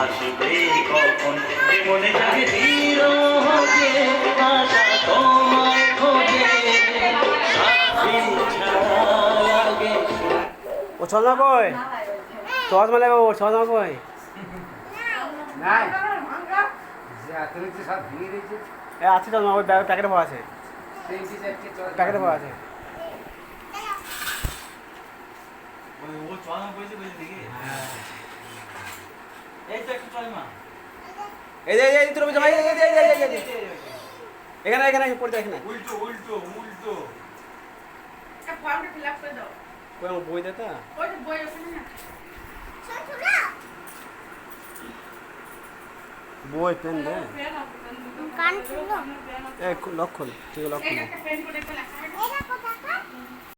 আসবে কখন এ মনে থাকে ধীর যে আশা তোমায় খোঁজে সাথী ছাড়া লাগে। ও চশমা কই? চশমা লাগবে, ও চশমা কই? নাই যে আতরিতে সব ভেঙে দিয়েছে এ আছে চশমা, ওই প্যাকেটে ভরা আছে, তিনটি চারটি চল প্যাকেটে ভরা আছে। ও চল না বসে বসে দেখি। এই তো একটু চল মা। এই যে এই তোর জমা এখানে এখানে পড়ে এখানে। উল্টো উল্টো উল্টো। একটা ফর্মটা ফিল আপ করে দাও। কই আমার বই দে তা? ওই যে বই ওখানে না। বই পেন দে। কান খুলো। এ লক খোল, ঠিক আছে লক খোল। একটা পেন করে লেখা